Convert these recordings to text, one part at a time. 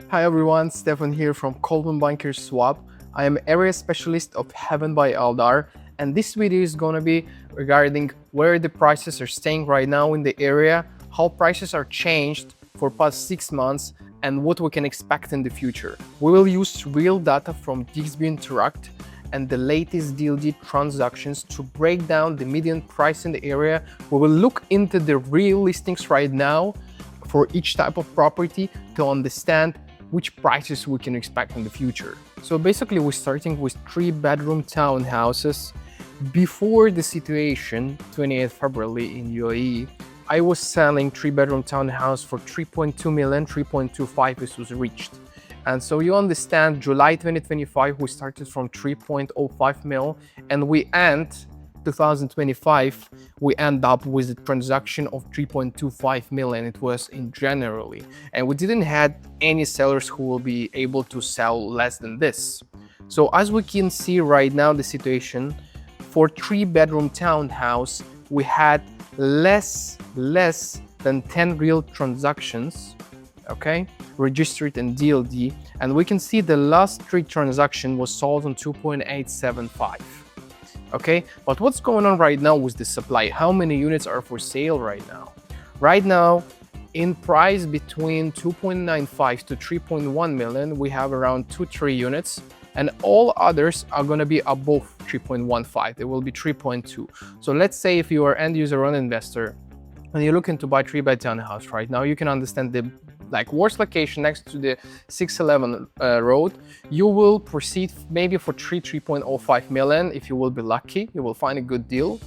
Hi everyone, Stefan here from Coleman Bankers Swap. I am area specialist of Heaven by Aldar, and this video is gonna be regarding where the prices are staying right now in the area, how prices are changed for past 6 months, and what we can expect in the future. We will use real data from Dixby Interact and the latest DLD transactions to break down the median price in the area. We will look into the real listings right now for each type of property to understand which prices we can expect in the future. So basically we're starting with 3-bedroom townhouses. Before the situation, 28th February in UAE, I was selling 3-bedroom townhouse for 3.2 million, 3.25 this was reached. And so you understand, July 2025, we started from 3.05 mil and we end 2025, we end up with a transaction of 3.25 million. It was in January, and we didn't have any sellers who will be able to sell less than this. So as we can see right now, the situation for 3-bedroom townhouse, we had less than 10 real transactions, okay, registered in DLD, and we can see the last 3 transaction was sold on 2.875. Okay, but what's going on right now with the supply? How many units are for sale right now? Right now, in price between 2.95 to 3.1 million, we have around 2-3 units, and all others are going to be above 3.15. They will be 3.2. So let's say if you are end user or an investor and you're looking to buy 3-bed townhouse right now, you can understand the worst location next to the 611 road, you will proceed maybe for 3.05 million. If you will be lucky, you will find a good deal.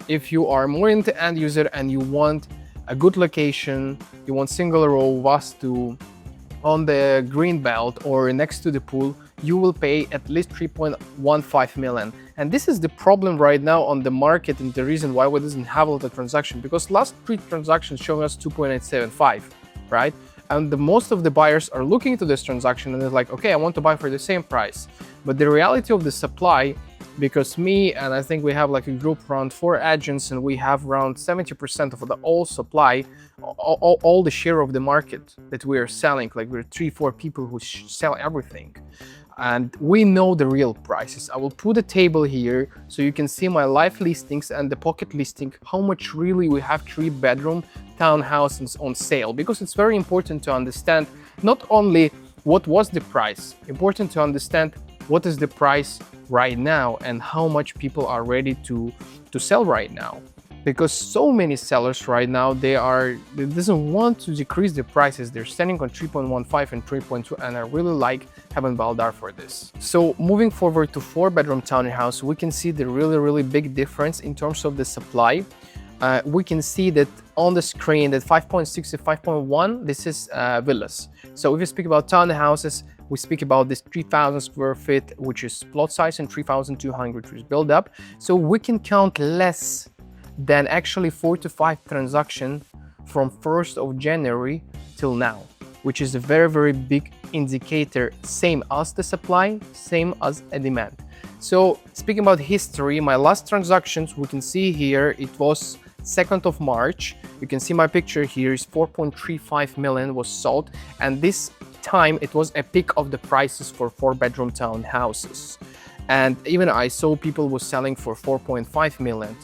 If you are more into end user and you want a good location, you want single row vastu on the green belt or next to the pool, you will pay at least 3.15 million. And this is the problem right now on the market, and the reason why we doesn't have a lot of transaction, because last 3 transactions show us 2.875. right? And most of the buyers are looking into this transaction and they're like, okay, I want to buy for the same price. But the reality of the supply, because me and I think we have like a group around 4 agents and we have around 70% of the all supply, all the share of the market that we are selling, like we're 3-4 people who sell everything. And we know the real prices. I will put a table here so you can see my live listings and the pocket listing, how much really we have 3-bedroom townhouses on sale, because it's very important to understand not only what was the price, important to understand what is the price right now and how much people are ready to sell right now. Because so many sellers right now, they doesn't want to decrease the prices. They're standing on 3.15 and 3.2, and I really like Heaven by Aldar for this. So moving forward to 4-bedroom townhouse, we can see the really big difference in terms of the supply. We can see that on the screen that 5.6 to 5.1, this is villas. So if you speak about townhouses, we speak about this 3,000 square feet, which is plot size, and 3,200, which is build up. So we can count less than actually 4 to 5 transactions from 1st of January till now, which is a very big indicator, same as the supply, same as a demand. So speaking about history, my last transactions, we can see here, it was 2nd of March. You can see my picture here is 4.35 million was sold, and this time it was a peak of the prices for 4-bedroom townhouses. And even I saw people was selling for 4.5 million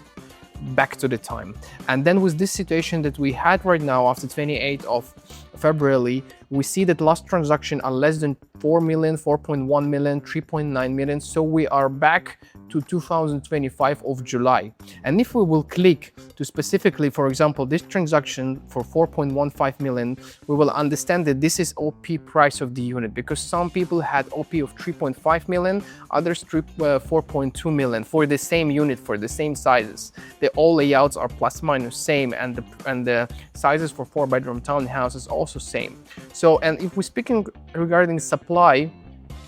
back to the time. And then with this situation that we had right now after 28th of February, we see that last transaction are less than 4 million, 4.1 million, 3.9 million. So we are back to 2025 of July. And if we will click to specifically, for example, this transaction for 4.15 million, we will understand that this is OP price of the unit, because some people had OP of 3.5 million, others 4.2 million for the same unit, for the same sizes. The all layouts are plus minus same, and the sizes for 4-bedroom townhouses also same. So, and if we're speaking regarding supply,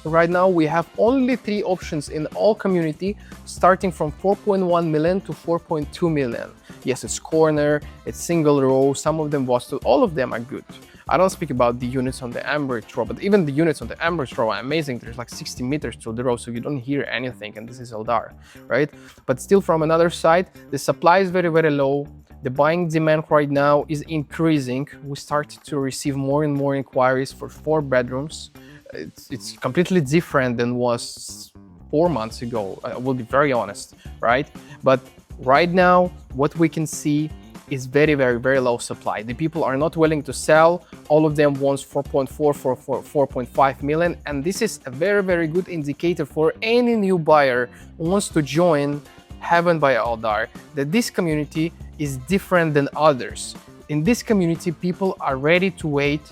right now we have only 3 options in all community, starting from 4.1 million to 4.2 million. Yes, it's corner, it's single row, some of them Vostok, all of them are good. I don't speak about the units on the Amber's row, but even the units on the Amber's row are amazing. There's like 60 meters through the row, so you don't hear anything, and this is Aldar, right? But still, from another side, the supply is very low. The buying demand right now is increasing. We started to receive more and more inquiries for 4 bedrooms. It's completely different than was 4 months ago. I will be very honest, right? But right now, what we can see is very low supply. The people are not willing to sell. All of them wants 4.4 for 4.5 million, and this is a very good indicator for any new buyer who wants to join Heaven by Aldar, that this community is different than others. In this community, people are ready to wait.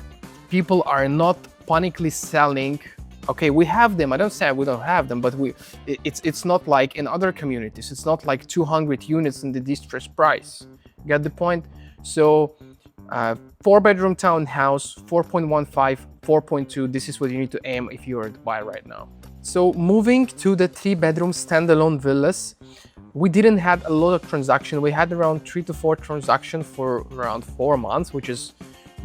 People are not panically selling. Okay, we have them. I don't say we don't have them, but it's not like in other communities. It's not like 200 units in the distressed price. Get the point? So 4-bedroom townhouse, 4.15, 4.2, this is what you need to aim if you are to buy right now. So moving to the 3-bedroom standalone villas, we didn't have a lot of transaction. We had around 3 to 4 transactions for around 4 months, which is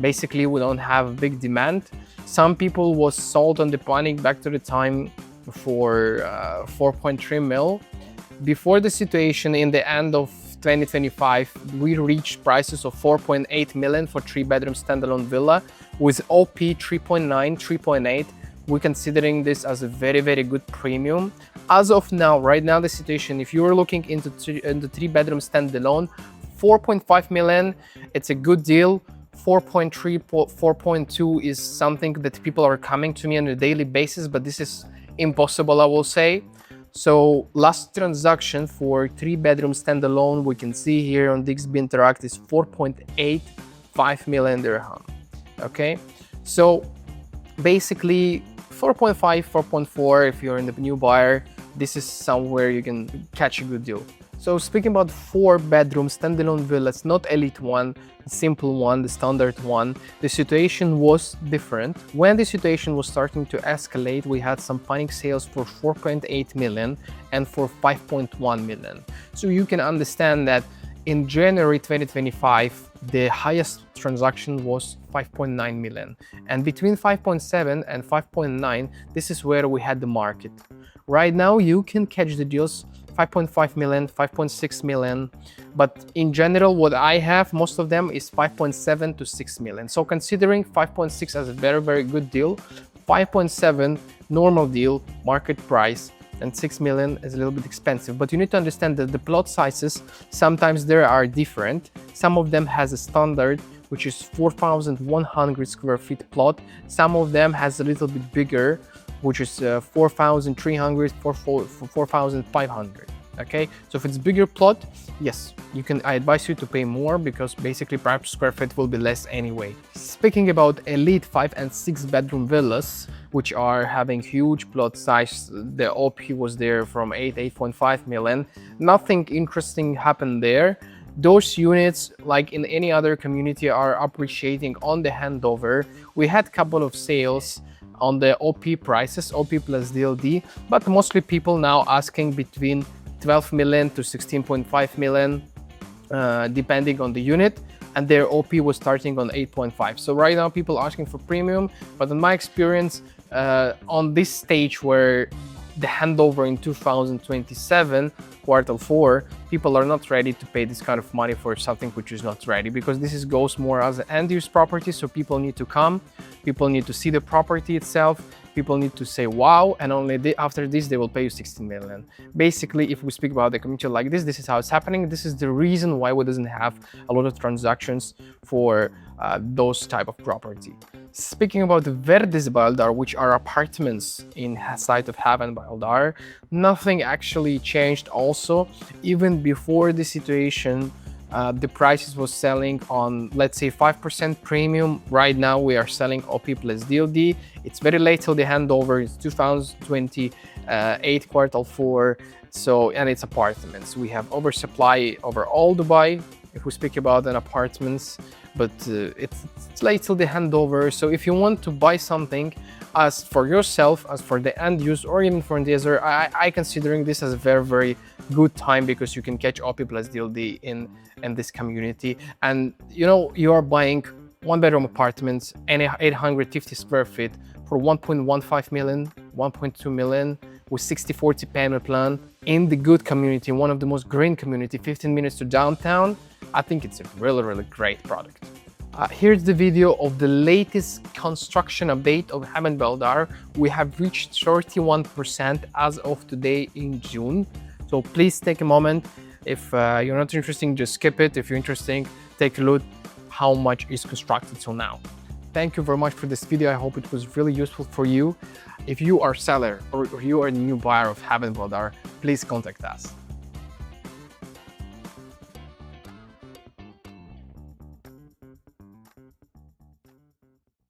basically we don't have big demand. Some people was sold on the panic back to the time for 4.3 mil. Before the situation in the end of 2025, we reached prices of 4.8 million for 3-bedroom standalone villa with OP 3.9, 3.8. We're considering this as a very good premium. As of now, right now, the situation, if you're looking into the 3-bedroom standalone, 4.5 million, it's a good deal. 4.3, 4.2 is something that people are coming to me on a daily basis, but this is impossible, I will say. So last transaction for 3-bedroom standalone, we can see here on Dixby Interact is 4.85 million dirham. Okay, so basically 4.5, 4.4, if you're in the new buyer, this is somewhere you can catch a good deal. So speaking about 4-bedroom standalone villas, not elite one, simple one, the standard one, the situation was different. When the situation was starting to escalate, we had some panic sales for 4.8 million and for 5.1 million. So you can understand that in January 2025, the highest transaction was 5.9 million. And between 5.7 and 5.9, this is where we had the market. Right now, you can catch the deals 5.5 million, 5.6 million, but in general, what I have, most of them is 5.7 to 6 million. So considering 5.6 as a very good deal, 5.7 normal deal, market price, and 6 million is a little bit expensive. But you need to understand that the plot sizes, sometimes they are different. Some of them has a standard, which is 4,100 square feet plot. Some of them has a little bit bigger, which is 4,300, 4,500. Okay, so if it's bigger plot, yes, I advise you to pay more because basically per square feet will be less anyway. Speaking about elite 5 and 6 bedroom villas, which are having huge plot size, the OP was there from 8.5 million. Nothing interesting happened there. Those units, like in any other community, are appreciating on the handover. We had a couple of sales on the OP prices, OP plus DLD, but mostly people now asking between 12 million to 16.5 million, depending on the unit, and their OP was starting on 8.5. So right now people are asking for premium, but in my experience, on this stage where the handover in 2027, quarter 4, people are not ready to pay this kind of money for something which is not ready, because this goes more as an end-use property, so people need to come, people need to see the property itself, people need to say wow, and only after this they will pay you 16 million. Basically, if we speak about the community like this is how it's happening. This is the reason why we doesn't have a lot of transactions for those type of property. Speaking about the Verdes by Aldar, which are apartments in site of Heaven by Aldar, nothing actually changed also. Even before the situation, the prices was selling on, let's say, 5% premium. Right now we are selling OP plus DLD. It's very late till the handover. It's 2028 quarter 4. So, and it's apartments. We have oversupply over all Dubai if we speak about an apartments, but it's late till the handover. So if you want to buy something as for yourself, as for the end use, or even for the user, I considering this as a very good time, because you can catch OP plus DLD in this community. And you know, you are buying 1-bedroom apartments and 850 square feet for 1.15 million, 1.2 million with 60/40 payment plan in the good community, one of the most green community, 15 minutes to downtown. I think it's a really great product. Here's the video of the latest construction update of Hammond by Aldar. We have reached 31% as of today in June. So please take a moment. If you're not interested, just skip it. If you're interested, take a look how much is constructed till now. Thank you very much for this video. I hope it was really useful for you. If you are a seller or you are a new buyer of Hammond by Aldar, please contact us.